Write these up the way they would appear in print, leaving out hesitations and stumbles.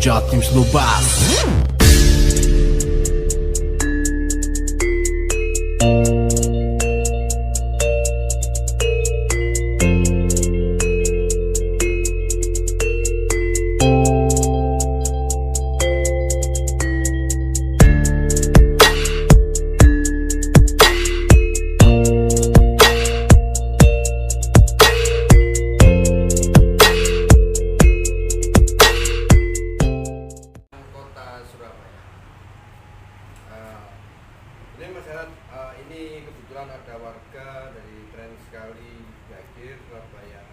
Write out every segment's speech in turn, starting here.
Jatim Slobas. Ini masyarakat ini kebetulan ada warga dari Tren Sekali Gagir Surabaya.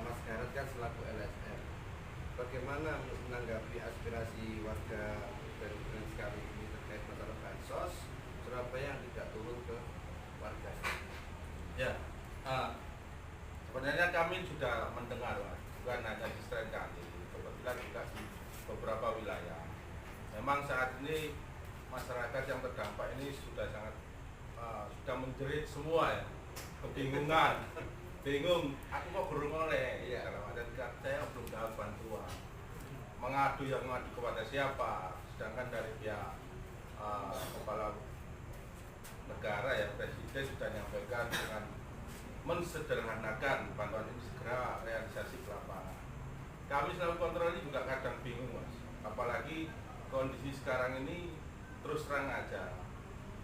Mas Garot kan selaku LSM, bagaimana menanggapi aspirasi warga dari Tren Sekali ini terkait masalah bansos Surabaya yang tidak turun ke warga? Ya, sebenarnya kami sudah mendengar, bukan hanya di Tren Sekali, kebetulan juga di beberapa wilayah. Memang saat ini masyarakat yang terdampak ini sudah sangat sudah menjerit semua ya, kebingungan, bingung, aku kok belum oleh, ya, saya belum dapat bantuan, mengadu kepada siapa, sedangkan dari pihak kepala negara ya, presiden sudah menyampaikan dengan mensederhanakan bantuan ini segera realisasi ke lapangan. Kami selalu kontrol ini juga kadang bingung, Mas, apalagi kondisi sekarang ini. Terus terang aja,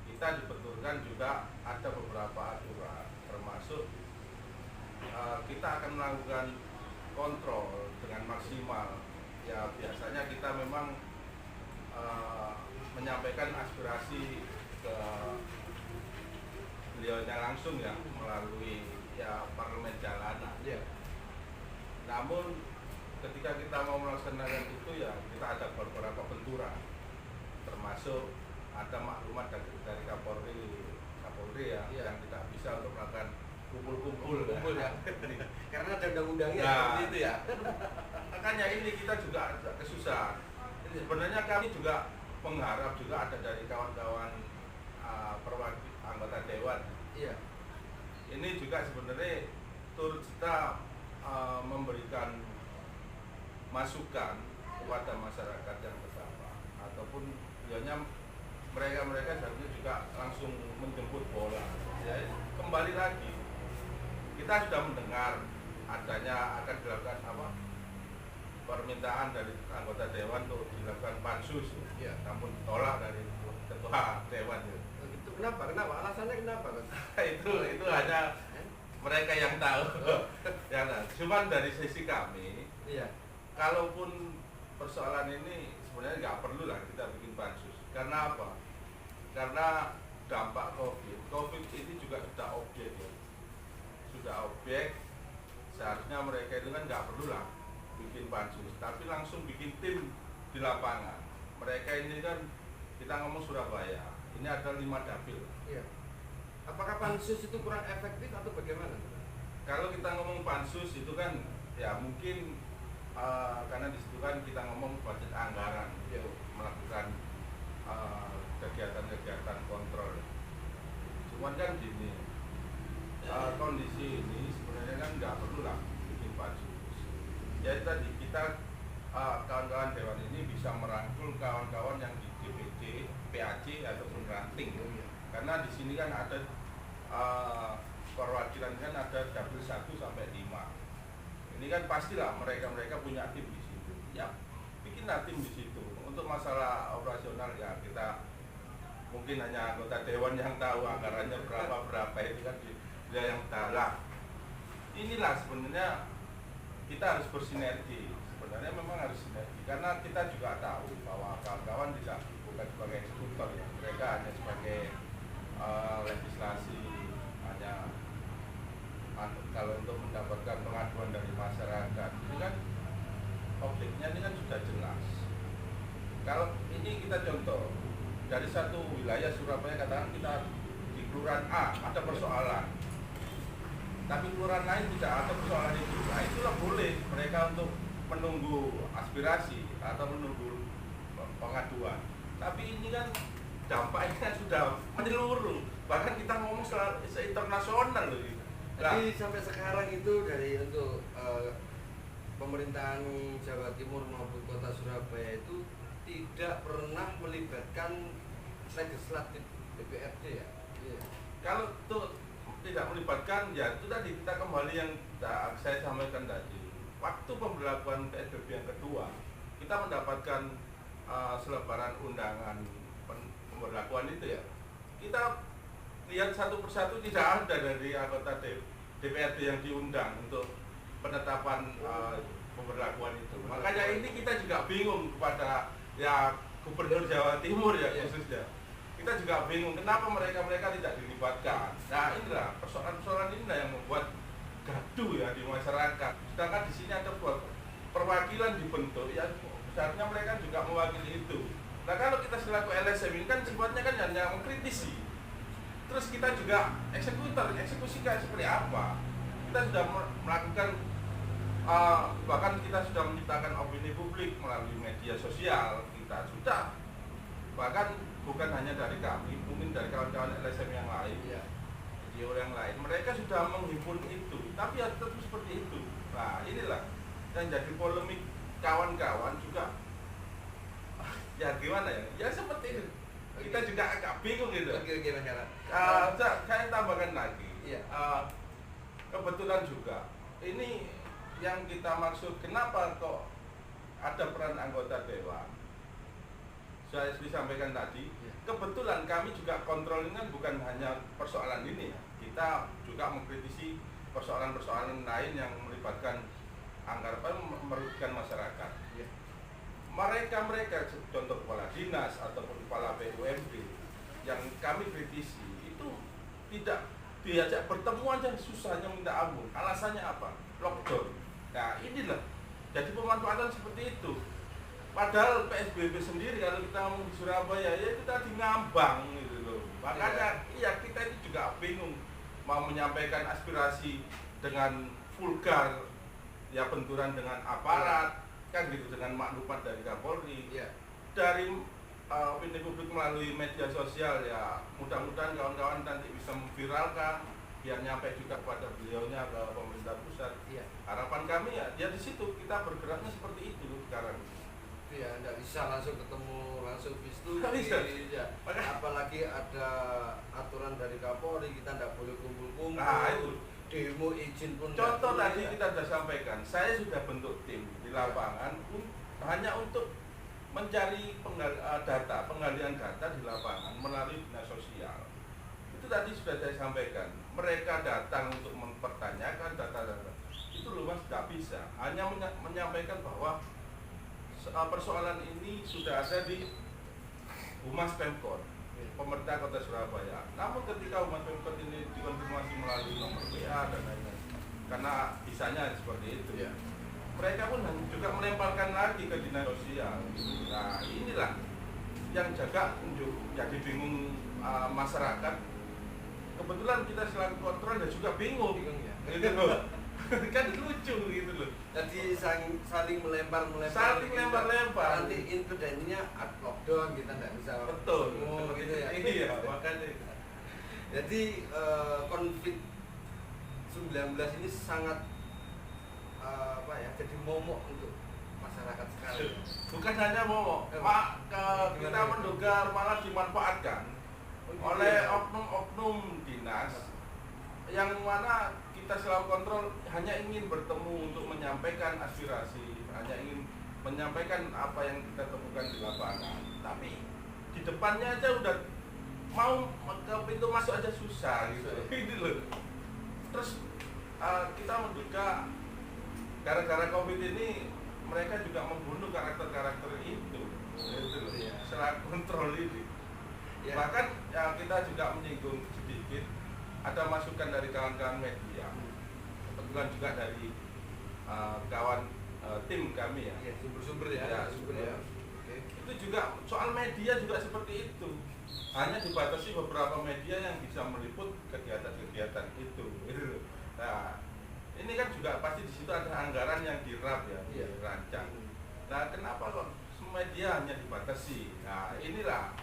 kita dibenturkan juga ada beberapa aturan, termasuk kita akan melakukan kontrol dengan maksimal. Ya biasanya kita memang menyampaikan aspirasi ke beliaunya langsung ya, melalui ya parlemen jalanan. Yeah. Namun ketika kita mau melaksanakan itu ya kita ada beberapa benturan, termasuk ada maklumat dari Kapolri ya, yang tidak bisa untuk melakukan kumpul-kumpul ya. Karena ada undang-undangnya seperti itu ya. Makanya ini kita juga agak kesusahan. Ini sebenarnya kami juga mengharap juga ada dari kawan-kawan perwakilan anggota dewan. Iya. Ini juga sebenarnya turut serta memberikan masukan kepada masyarakat yang terdampak, ataupun biasanya mereka seharusnya juga langsung menjemput bola. Ya, kembali lagi, kita sudah mendengar adanya akan dilakukan permintaan dari anggota dewan untuk dilakukan pansus, ya, namun ditolak dari ketua dewan. Itu kenapa? Alasannya kenapa? itu hanya mereka yang tahu. Ya, cuman dari sisi kami, iya, kalaupun persoalan ini sebenarnya nggak perlu lah kita bikin pansus. Karena apa? Karena dampak COVID ini juga sudah objek ya. Sudah objek, seharusnya mereka itu kan nggak perlu lah bikin pansus, tapi langsung bikin tim di lapangan. Mereka ini kan, kita ngomong Surabaya, ini ada 5 dapil. Iya. Apakah pansus itu kurang efektif atau bagaimana? Kalau kita ngomong pansus itu kan ya mungkin karena disitu kan kita ngomong budget anggaran untuk melakukan kegiatan-kegiatan kontrol. Cuman kan gini, kondisi ini sebenarnya kan nggak perlu lah bikin pansus. Jadi tadi kita kawan-kawan dewan ini bisa merangkul kawan-kawan yang di DPD, PAC ataupun ranting. Karena di sini kan ada perwakilan kan ada dapil 1 sampai 5. Ini kan pastilah mereka punya tim di situ. Ya, bikinlah tim di situ. Untuk masalah operasional ya kita mungkin hanya anggota dewan yang tahu anggarannya berapa itu kan dia yang dalam. Inilah sebenarnya kita harus bersinergi. Sebenarnya memang harus sinergi karena kita juga tahu bahwa kawan-kawan bukan sebagai eksekutor ya. Mereka hanya sebagai legislasi, hanya kalau untuk mendapatkan pengaduan dari masyarakat ini kan objeknya ini kan sudah jelas. Kalau ini kita contoh dari satu wilayah Surabaya, katakan kita di kelurahan A ada persoalan, tapi kelurahan lain tidak ada persoalan itu. Nah itulah boleh mereka untuk menunggu aspirasi atau menunggu pengaduan. Tapi ini kan dampaknya kan sudah menyeluruh, bahkan kita ngomong se-internasional loh. Jadi sampai sekarang itu dari untuk pemerintahan Jawa Timur maupun Kota Surabaya itu tidak pernah melibatkan legislatif DPRD ya. Iya. Kalau itu tidak melibatkan, ya itu tadi kita kembali yang saya sampaikan tadi. Waktu pemberlakuan PSBB yang kedua, kita mendapatkan selebaran undangan pemberlakuan itu ya. Kita lihat satu persatu tidak ada dari anggota DPRD yang diundang untuk penetapan pemberlakuan itu. Makanya ini kita juga bingung kepada ya Gubernur Jawa Timur ya khususnya. Kita juga bingung kenapa mereka tidak dilibatkan. Nah inilah persoalan-persoalan inilah yang membuat gaduh ya di masyarakat. Sedangkan di sini ada perwakilan dibentuk ya seharusnya mereka juga mewakili itu. Nah kalau kita selaku LSM ini kan sifatnya kan hanya mengkritisi. Terus kita juga eksekutor, eksekusi kayak seperti apa? Kita sudah melakukan bahkan kita sudah menciptakan opini publik melalui media sosial. Kita sudah bahkan bukan hanya dari kami, mungkin dari kawan-kawan LSM yang lain, NGO yang lain, mereka sudah menghimpun itu, tapi ya tetap seperti itu. Nah inilah yang jadi polemik kawan-kawan juga. Ya gimana ya? Ya seperti itu. Kita juga agak bingung gitu. Oke masyarakat. Saya tambahkan lagi. Iya. Kebetulan juga ini yang kita maksud kenapa kok ada peran anggota dewan. Saya disampaikan tadi, kebetulan kami juga kontrol ini kan bukan hanya persoalan ini ya. Kita juga mengkritisi persoalan-persoalan lain yang melibatkan anggaran merugikan masyarakat. Mereka contoh kepala dinas ataupun kepala BUMD yang kami kritisi itu tidak diajak bertemu aja susahnya minta ampun. Alasannya apa? Lockdown. Nah inilah jadi pemanfaatan seperti itu. Padahal PSBB sendiri kalau kita ngomong di Surabaya ya itu tadi ngambang gitu loh. Makanya iya kita itu juga bingung mau menyampaikan aspirasi dengan vulgar ya benturan dengan aparat kan gitu dengan maklumat dari Kapolri. Dari opini publik melalui media sosial ya mudah-mudahan kawan-kawan nanti bisa memviralkan biar nyampe juga kepada beliaunya ke pemerintah pusat. Harapan kami ya di situ kita bergeraknya seperti itu sekarang. Ya, tidak bisa langsung ketemu langsung face to face. Apalagi ada aturan dari Kapolri kita tidak boleh kumpul-kumpul. Nah itu demo izin pun. Contoh tadi kita sudah sampaikan, saya sudah bentuk tim di lapangan hanya untuk mencari penggalian data di lapangan melalui dinas sosial. Itu tadi sudah saya sampaikan. Mereka datang untuk mempertanyakan data-data. Itu loh Mas tidak bisa. Hanya menyampaikan bahwa persoalan ini sudah ada di Humas Pemkot, pemerintah Kota Surabaya. Namun ketika Humas Pemkot ini dikonfirmasi melalui nomor WA dan lain-lain, karena bisanya seperti itu, mereka pun juga melemparkan lagi ke dinas sosial. Nah inilah yang jaga jadi bingung masyarakat. Kebetulan kita selalu kontrol dan juga bingung ya. Gitu loh. Kan lucu gitu loh. Jadi saling melempar. Nanti insidennya lockdown kita tidak bisa. Betul. Gitu ya. Iya, makanya. Jadi konflik 19 ini sangat jadi momok untuk masyarakat sekali. Bukan hanya momok, kita menduga malah dimanfaatkan oleh oknum-oknum dinas yang mana kita selalu kontrol hanya ingin bertemu untuk menyampaikan aspirasi, hanya ingin menyampaikan apa yang kita temukan di lapangan. Tapi di depannya aja udah mau ke pintu masuk aja susah gitu. Ini loh. Terus kita menduga gara-gara COVID ini mereka juga membunuh karakter-karakter itu. Gitu loh. Selalu kontrol ini. Bahkan kita juga menyinggung sedikit ada masukan dari kawan-kawan media, kebetulan juga dari kawan tim kami ya. Sumber-sumber ya. Itu juga soal media juga seperti itu. Hanya dibatasi beberapa media yang bisa meliput kegiatan-kegiatan itu. Nah, ini kan juga pasti di situ ada anggaran yang dirap ya, dirancang. Nah, kenapa kok media hanya dibatasi? Nah, inilah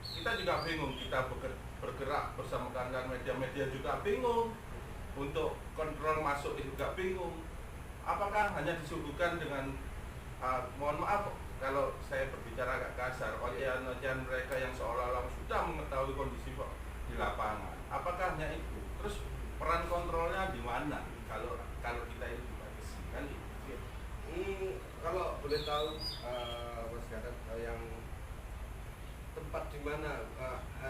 kita juga bingung, kita bergerak bersama kawan-kawan media juga bingung untuk kontrol masuk juga bingung. apakah hanya disuguhkan dengan mohon maaf kalau saya berbicara agak kasar, ocehan-ocehan mereka yang seolah-olah sudah mengetahui kondisi di lapangan. Apakah hanya itu? Terus peran kontrolnya di mana? Kalau kita ini dibatasi kan itu. Kalau boleh tahu Mas Gatot, yang tempat di mana,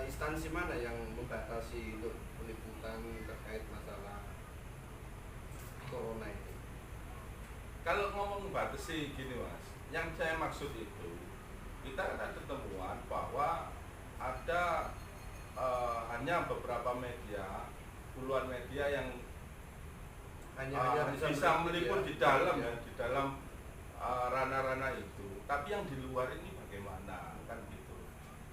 instansi mana yang membatasi untuk peliputan terkait masalah corona ini? Kalau ngomong batasi gini Mas, yang saya maksud itu kita ada temuan bahwa ada hanya beberapa media, puluhan media yang hanya bisa meliput di dalam ya, di dalam ranah-ranah itu. Tapi yang di luar ini bagaimana kan gitu?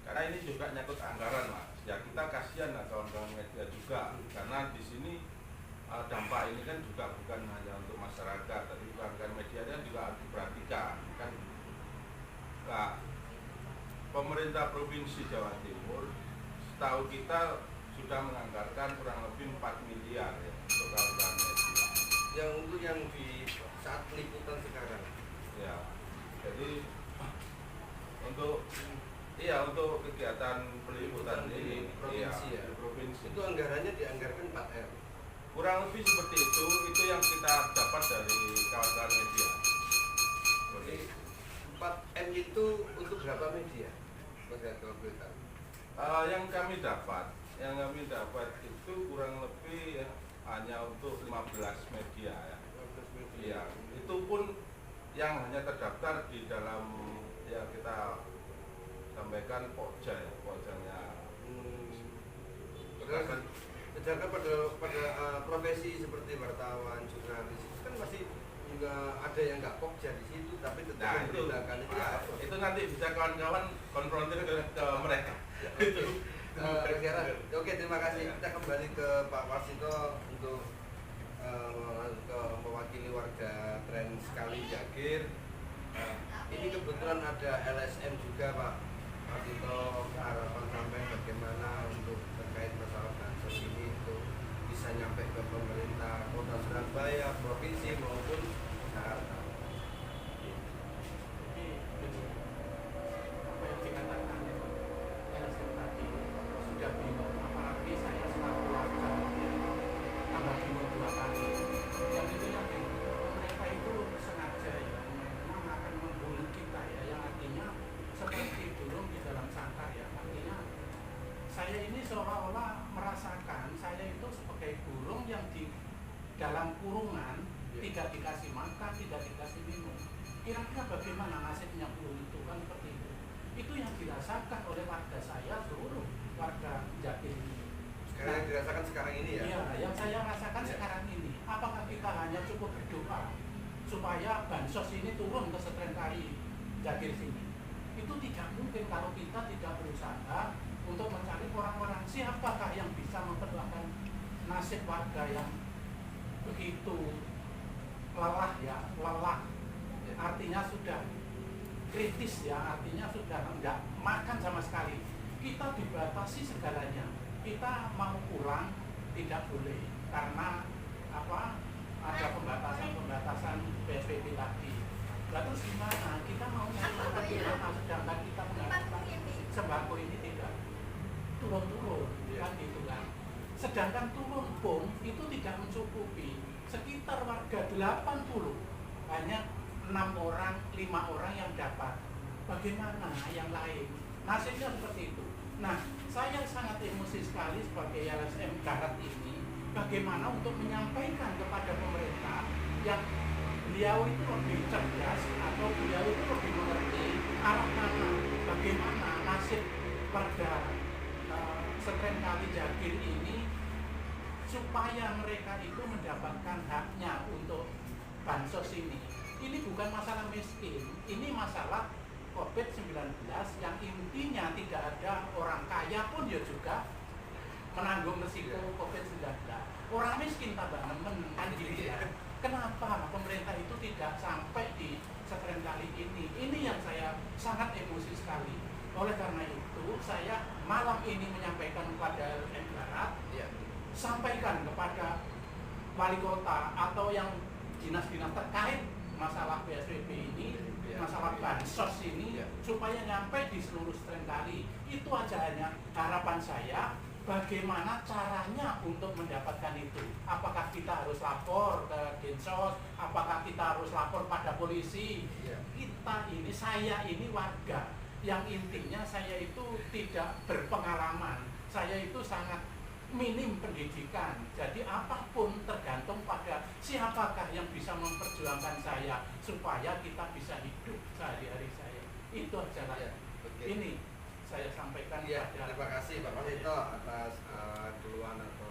Karena ini juga nyangkut anggaran Mas. Ya kita kasihan lah kawan-kawan media juga, karena di sini dampak ini kan juga bukan hanya untuk masyarakat, tapi kawan-kawan media juga harus diperhatikan kan. Nah, pemerintah Provinsi Jawa Timur setahu kita sudah menganggarkan kurang lebih 4 miliar ya untuk kawan-kawan media. Yang untuk yang di saat peliputan sekarang. Ya, jadi untuk kegiatan peliputan di provinsi ya, di provinsi itu anggarannya dianggarkan 4M. Kurang lebih seperti itu yang kita dapat dari kawan-kawan media. Jadi 4M itu untuk berapa media? Mas Gatot boleh tahu? Yang kami dapat itu kurang lebih ya, hanya untuk 15 media ya. 15 media. Iya, itu pun yang hanya terdaftar di dalam ya kita sampaikan Pokja ya, Pokjanya. Sedangkan pada profesi seperti wartawan, jurnalis itu kan masih juga ada yang nggak pokja di situ, tapi tetap membedakan itu nanti bisa kawan-kawan konfrontir ke mereka. Itu. Oke, terima kasih. Kita kembali ke Pak Warsito untuk mewakili warga Trenskali Jagir. Ini kebetulan ada LSM juga Pak Warsito. Harapan sampai bagaimana untuk terkait masalah bansos ini itu bisa nyampe ke pemerintah Kota Surabaya, provinsi maupun Jakarta. Seolah-olah merasakan saya itu sebagai burung yang di dalam kurungan, tidak dikasih makan, tidak dikasih minum. Kira-kira bagaimana nasibnya burung itu kan seperti itu. Itu yang dirasakan oleh warga saya, seluruh warga Jagir ini. Sekarang yang dirasakan sekarang ini ya? Iya, yang saya rasakan sekarang ini. Apakah kita hanya cukup berdoa supaya bansos ini turun ke Trenskali Jagir sini? Itu tidak mungkin kalau kita tidak berusaha untuk mencari orang-orang siapakah yang bisa memperjuangkan nasib warga yang begitu lelah ya, artinya sudah kritis ya, artinya sudah enggak makan sama sekali. Kita dibatasi segalanya, kita mau pulang tidak boleh karena ada pembatasan PSBB tadi. Lalu terus gimana? Kita mau nyari makan gimana sedangkan kita mengatakan sembako ini tidak turun kan gitu kan. Sedangkan turun pun itu tidak mencukupi. Sekitar warga 80 hanya 6 orang, 5 orang yang dapat. Bagaimana yang lain? Nasibnya seperti itu. Nah, saya sangat emosi sekali sebagai LSM Darat ini. Bagaimana untuk menyampaikan kepada pemerintah yang beliau itu lebih cerdas atau beliau itu lebih mengerti arah mana, bagaimana nasib warga Trenskali Jagir ini supaya mereka itu mendapatkan haknya untuk bansos ini. Ini bukan masalah miskin, ini masalah COVID-19 yang intinya tidak ada orang kaya pun ya juga menanggung risiko COVID-19. Orang miskin tambah nemen kan gitu ya. Kenapa pemerintah itu tidak sampai di Trenskali ini? Ini yang saya sangat emosi sekali. Oleh karena itu, saya malam ini menyampaikan kepada LSM Darat, sampaikan kepada wali kota atau yang dinas-dinas terkait masalah PSBB ini, masalah bansos ini, supaya nyampe di seluruh Trenggalek. Itu aja hanya harapan saya. Bagaimana caranya untuk mendapatkan itu? Apakah kita harus lapor ke Dinsos? Apakah kita harus lapor pada polisi? Kita ini, saya ini warga yang intinya saya itu tidak berpengalaman. Saya itu sangat minim pendidikan. Jadi apapun tergantung pada siapakah yang bisa memperjuangkan saya supaya kita bisa hidup sehari-hari saya. Itu aja lah. Ini saya sampaikan pada. Terima kasih Pak Masito atas keluhan atau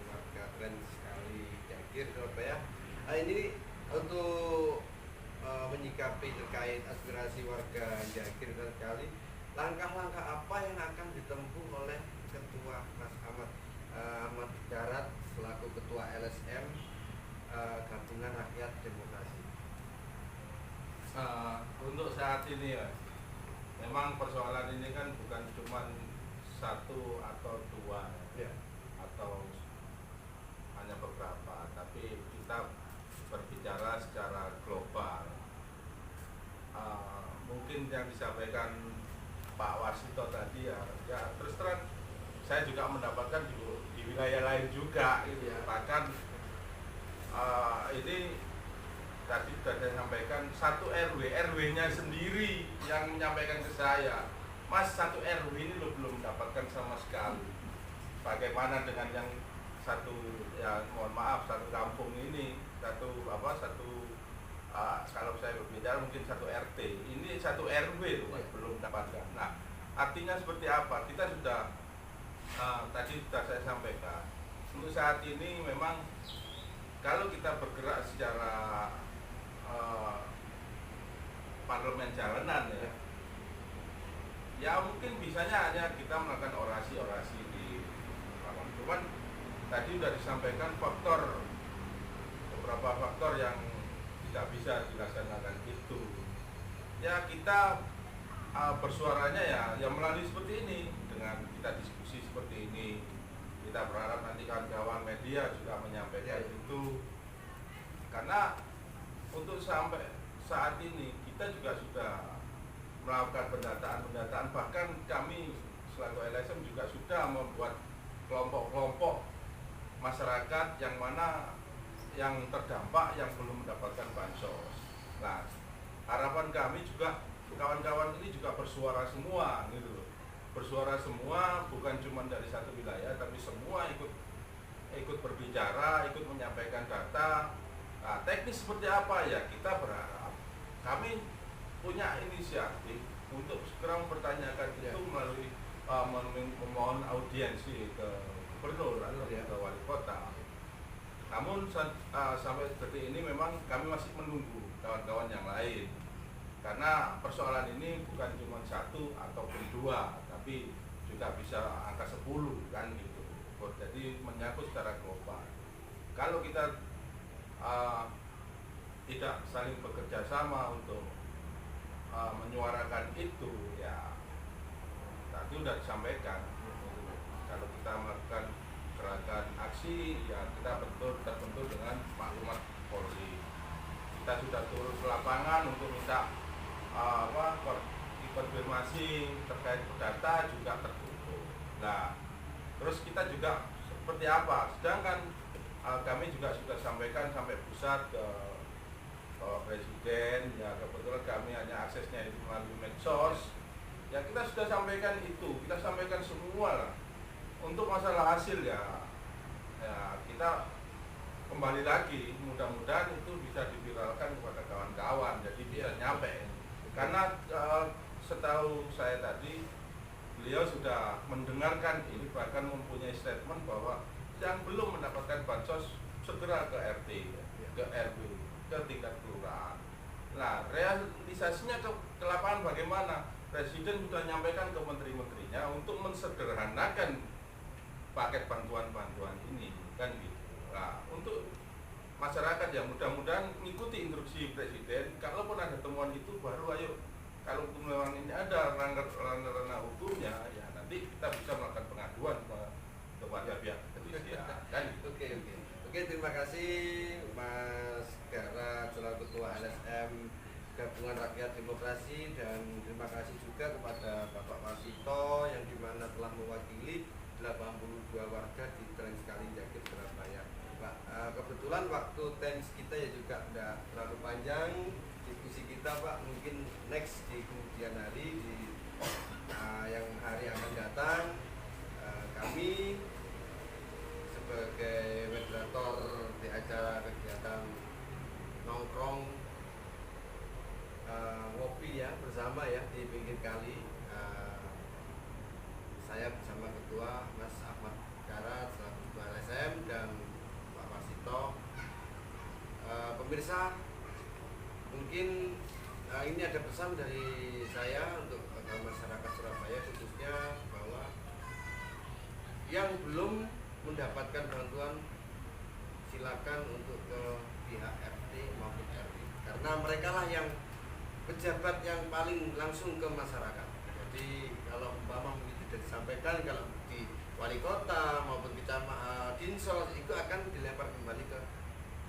warga Trenggalek Jagir Surabaya. Ini untuk menyikapi terkait aspirasi warga Jagir Trenggalek, langkah-langkah apa yang akan ditempuh oleh Ketua Mas Ahmad Darat selaku Ketua LSM Gabungan Rakyat Demokrasi? Untuk saat ini ya, memang persoalan ini kan bukan cuma satu atau dua atau hanya beberapa, tapi kita berbicara secara global. Mungkin yang disampaikan Pak Wasito tadi ya terus terang saya juga mendapatkan di wilayah lain juga gitu ya. Bahkan ini tadi sudah saya sampaikan, satu RW-nya sendiri yang menyampaikan ke saya, Mas, satu RW ini lo belum mendapatkan sama sekali. Bagaimana dengan yang satu, ya mohon maaf, satu kampung ini, kalau saya berbicara mungkin satu RT, ini satu RW loh, belum mendapatkan. Nah, artinya seperti apa? Kita sudah, tadi sudah saya sampaikan, untuk saat ini memang kalau kita bergerak secara parlemen jalanan ya mungkin bisanya hanya kita melakukan orasi-orasi di parlemen. Cuman tadi sudah disampaikan beberapa faktor yang tidak bisa dilaksanakan itu. Ya kita bersuaranya ya melalui seperti ini, dengan kita diskusi seperti ini. Kita berharap nanti kawan-kawan media juga menyampaikan itu. Karena untuk sampai saat ini kita juga sudah melakukan pendataan, bahkan kami selaku LSM juga sudah membuat kelompok-kelompok masyarakat yang mana yang terdampak yang belum mendapatkan bansos. Nah, harapan kami juga kawan-kawan ini juga bersuara semua gitu loh. Bersuara semua, bukan cuma dari satu wilayah tapi semua ikut berbicara, ikut menyampaikan data. Nah, teknis seperti apa ya, kita berharap kami punya inisiatif untuk segera mempertanyakan itu melalui memohon audiensi ke gubernur atau ke wali kota. Namun sampai seperti ini memang kami masih menunggu kawan-kawan yang lain, karena persoalan ini bukan cuma satu ataupun dua, tapi juga bisa angka 10 kan gitu. Jadi menyangkut secara global. Kalau kita tidak saling bekerja sama untuk menyuarakan itu, ya tadi sudah disampaikan, kalau kita melakukan gerakan aksi ya kita terbentur dengan maklumat Polri. Kita sudah turun ke lapangan untuk minta konfirmasi terkait data juga tertutup. Nah, terus kita juga seperti apa? Sedangkan kami juga sudah sampaikan sampai pusat ke Presiden, ya kebetulan kami hanya aksesnya itu melalui medsos. Ya kita sudah sampaikan itu, kita sampaikan semua lah. Untuk masalah hasil ya kita kembali lagi, mudah-mudahan itu bisa diviralkan kepada kawan-kawan, jadi bisa nyampe. Karena setahu saya tadi beliau sudah mendengarkan ini, bahkan mempunyai statement bahwa yang belum mendapatkan bansos segera ke RT, ke RW, ke tingkat kelurahan. Nah, realisasinya ke lapangan bagaimana? Presiden sudah menyampaikan ke menteri-menterinya untuk mensederhanakan paket bantuan-bantuan ini, kan gitu. Nah, untuk masyarakat ya mudah-mudahan mengikuti instruksi Presiden. Kalaupun ada temuan itu baru ayo. Kalau memang ini ada ranah hukumnya, ya nanti kita bisa melakukan pengaduan kepada pihak kepolisian. Kan? Oke, terima kasih Mas Gara Gabungan Rakyat Demokrasi, dan terima kasih juga kepada Bapak Marsito yang dimana telah mewakili 82 warga di Trenskali Jagir Surabaya. Pak, kebetulan waktu tens kita ya juga tidak terlalu panjang diskusi kita, Pak. Mungkin next di kemudian hari yang hari akan datang, kami sebagai moderator di acara kegiatan nongkrong ngopi ya bersama ya di pinggir kali, saya bersama Ketua Mas Ahmad Karat selaku Ketua LSM dan Pak Marsito. Pemirsa, mungkin ini ada pesan dari saya untuk masyarakat Surabaya khususnya, bahwa yang belum mendapatkan bantuan silakan untuk ke pihak RT maupun RW, karena mereka lah yang pejabat yang paling langsung ke masyarakat. Jadi kalau umpama begitu sudah disampaikan, kalau di wali kota maupun kecamatan dinsos itu akan dilempar kembali ke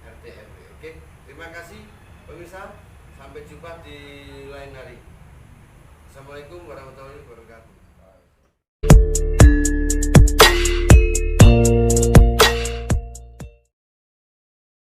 RT RW. Oke, terima kasih pemirsa, sampai jumpa di lain hari. Assalamualaikum warahmatullahi wabarakatuh.